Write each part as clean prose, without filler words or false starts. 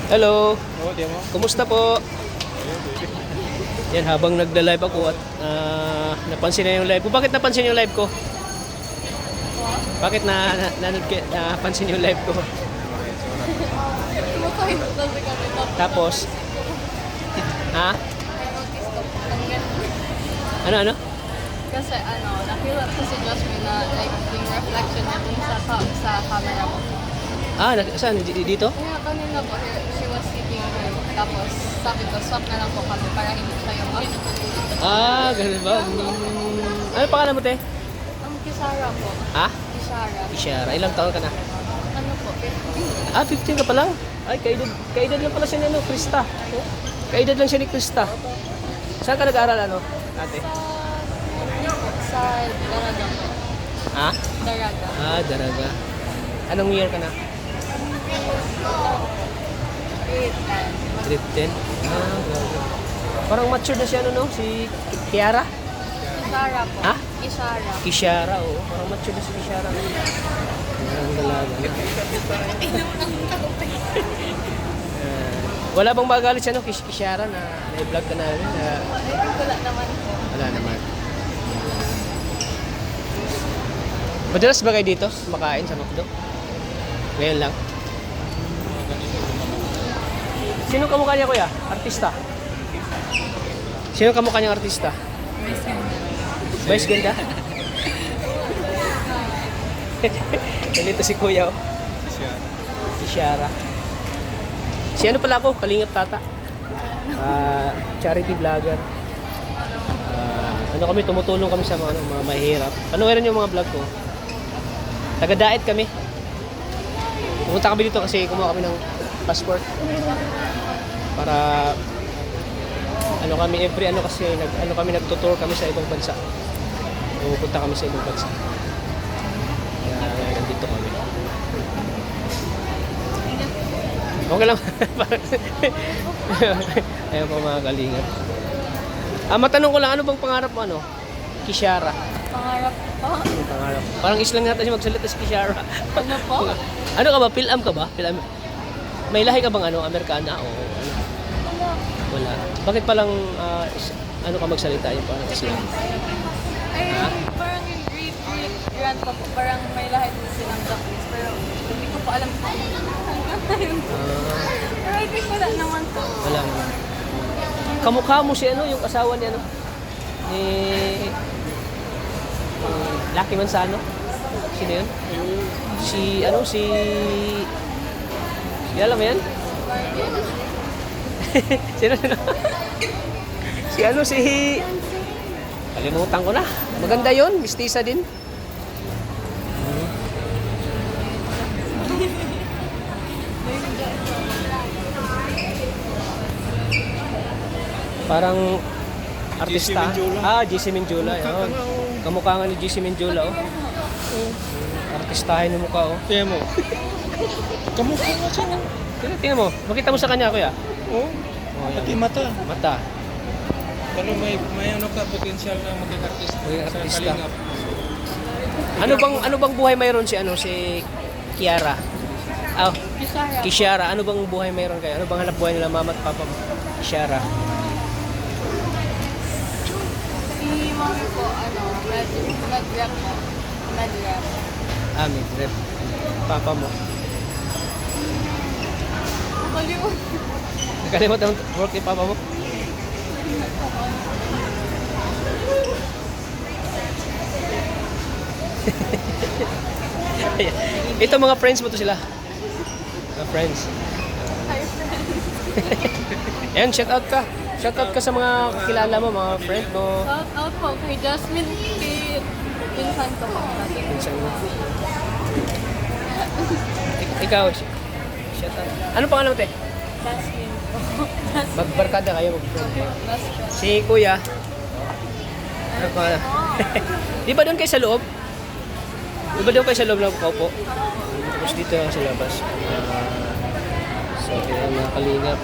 Hello, Oo, di mo. kumusta po? Yan, habang nagda-live ako at napansin na yung live ko. Bakit napansin yung live ko? Bakit napansin yung live ko? Tapos, ha? Ano? Kasi nakita ko si Joshua na like yung reflection niya dun sa camera mo. Saan? Dito? Kaya kanina po, she was sitting here. Tapos sabi ko, swap na lang po kami para hindi siya yung Ganun ba? Ano pangalan mo, te? Ang Kisara po. Ha? Kisara. Ishara. Ilang taon ka na? Ano po? 15 ka pa lang? Ay, kaedad lang pala siya ni Krista. Kaedad lang siya ni Krista. Saan ka nag-aaral, ate? Sa Daraga po. Ha? Daraga. Daraga. Anong year ka na? Grade 10? Grabe. Parang mature na siya, si Kiara? Kisara po. Ha? Kisara. Kishara, oo. Parang mature na si Kishara. Ang dalaga. Wala bang magalit siya, Kishara, na i-vlog ka namin? Wala naman po. Wala naman. Madalas ba kayo dito? Makain sa McDo? Ngayon lang. Sino kamukha niya, kuya? Artista? Sino kamukha niyang artista? Vice ganda? Ganito si kuya, oh. Si Shara. Si ano pala ako? Kalingap Tata. Charity vlogger. Kami, tumutulong kami sa mga mahihirap. Panoorin yung mga vlog ko. Taga-diet kami. Pumunta kami dito kasi kumuha kami ng passport. Para kami kasi kami nagtutour kami sa ibang bansa. Pupunta kami sa ibang bansa. Kaya nandito kami. Okay lang. Ayun po mga kalingap. Matanong ko lang, ano bang pangarap mo, Kishara? Pangarap po. Anong pangarap? Parang islang natin siya magsalita si Kishara. Ano po? Ano ka ba? Pilam ka ba? May lahi ka bang Amerikana o ano? Wala. Bakit palang ka magsalita yung parang Islam? Ay, parang yung great grand pa po. Parang may lahat din silang Japanese. Pero hindi ko po alam kung pero I think wala naman po. Wala naman. Kamukha mo si yung asawa ni ni Lucky Manzano. Sino yun? Si alam mo yan? Sino? Si kalimutan ko na. Maganda yun, mistisa din. Parang artista. GC Minjula. Yun. Kamukha nga ni GC Minjula, oh. Artistahin yung mukha, oh. Tingnan mo. Kamukha nga siya. Tingnan mo. Makita mo sa kanya, kuya. Oo. Pati mata. Mata. Pero may potensyal na maging artista. Maging artista. Sa Kalingap. Ano bang buhay mayroon si Kiara? Kisara. Kishara, ano bang buhay mayroon kayo? Ano bang hanap buhay nila mama at papa mo? Kishara. Si mami po, nag-rap po. Nag-rap. Midrep. Papa mo. Hollywood. Nakalimutan ang work ni papa mo? Ito mga friends mo to sila. Mga friends. Hi, friends. Ayan, shout out ka. Shout out ka sa mga kakilala mo, mga friend mo. Shout out po kay Jasmine Kate. Pinsan ko po. Pinsan mo. Ikaw, shout out. Ano pangalan mo, te? Jasmine po. Magbarkada kayo, mag-friend kayo. Best friend. Si Kuya. Ano pangalan? Di ba doon kayo sa loob? Di ba doon kayo sa loob ng kaupo? Tapos dito lang sa labas. So, kaya mga kalingap.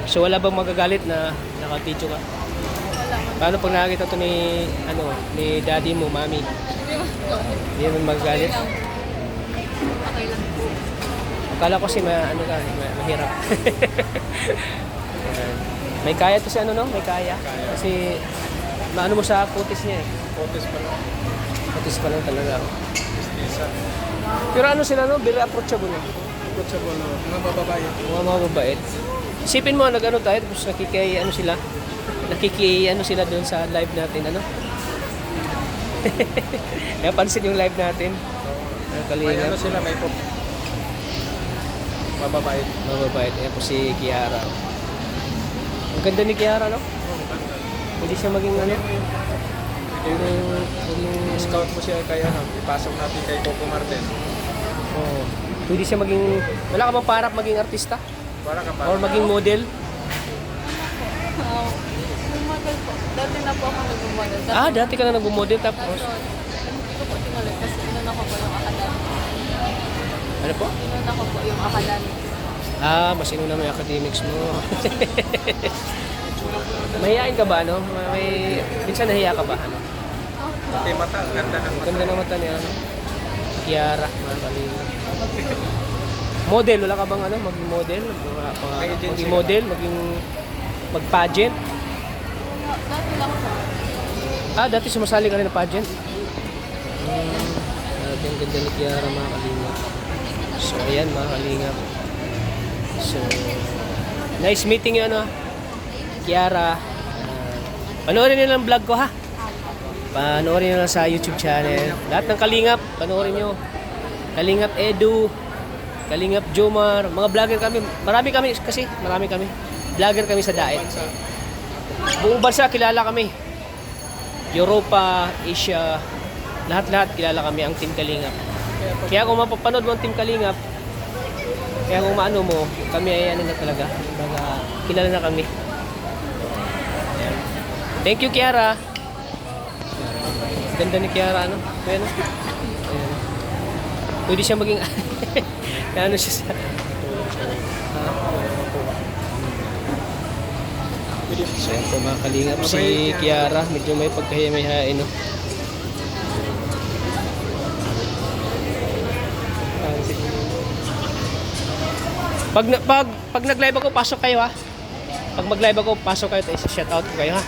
So, wala bang magagalit na naka-video ka? Wala man. Paano pag nakakita to ni daddy mo, mami? Hindi naman magagalit. Okay lang po. Kala ko si ano ka, mahirap. Ayan. May kaya to si ano no? May kaya. Kasi maano mo sa kutis niya eh. Potes pa lang. Kutis pa lang talaga. Mistisa. Pero ano sila no? Very approachable no? Approachable no. Mga bababae. Mga mababait. Isipin mo, nag-ano tayo, tapos ano sila doon sa live natin, ano? Napansin yung live natin. May Kalingap. ano sila, may pop. Mababait. Mababait. Ayan po si Kiara. Ang ganda ni Kiara, no? Hindi siya maging ano. Scout mo siya kaya ipasok natin kay Coco Martin. Oh. Pwede siya maging, wala ka bang pangarap maging artista? Para ka pa. Or maging model? Nag-model po. Dati na po ako nag-model. Dati ka na nag-model tapos. Hindi ko po tinuloy kasi inuna ko po yung academic. Ano po? Inuna ko po yung academic. Mas inuna mo yung academics mo. Mahihain ka ba, no? Minsan nahiya ka ba, ano? Pati mata, ganda ng mata. Ganda ng mata niya, ano? Kiara, mga kalingap. Model, wala ka bang ano? Maging model? Maging model? Mag-pageant? Dati lang po. Dati sumasali ka rin na pageant? Dati ang ganda ni Kiara, mga kalingap. So, ayan, mga kalingap. So, nice meeting yun, ano? Kiara. Panoorin nyo lang vlog ko, ha? Panoorin nyo lang sa YouTube channel. Lahat ng kalingap, panoorin nyo. Kalingap Edu, Kalingap Jomar, mga vlogger kami. Marami kami. Vlogger kami sa Daet. Buong bansa kilala kami. Europa, Asia, lahat-lahat kilala kami ang Team Kalingap. Kaya kung mapapanood mo ang Team Kalingap, kaya kung maano mo, kami ay ano na talaga. Kilala na kami. Ayan. Thank you, Kiara. Ganda ni Kiara, ano? Ayan. Ayan. Pwede siya maging ano siya sa So yan po mga kalingap, si Kiara medyo may pagkahiya-hiyain, no? Pag nag-live ako, pasok kayo, ha? Pag mag-live ako, pasok kayo, shout out ko kayo, ha?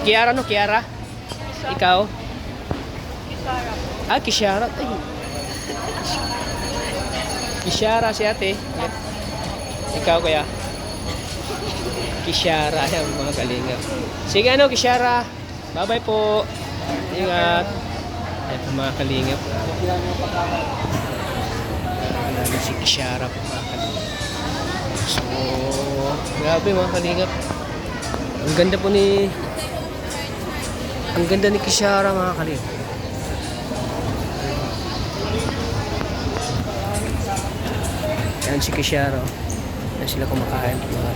Kiara, no? Kiara? Ikaw? Kisara. Kishara. Ay. Kishara si ate. Ikaw kaya? Kishara. Ayan mga kalingap. Sige ano, Kishara. Bye-bye po. Ingat. Ayan mga kalingap. Ayan si Kishara po mga kalingap. So, grabe mga kalingap. Ang ganda po ni Kishara mga kalingap. Yan si Kishara. Yan sila kumakain. Mga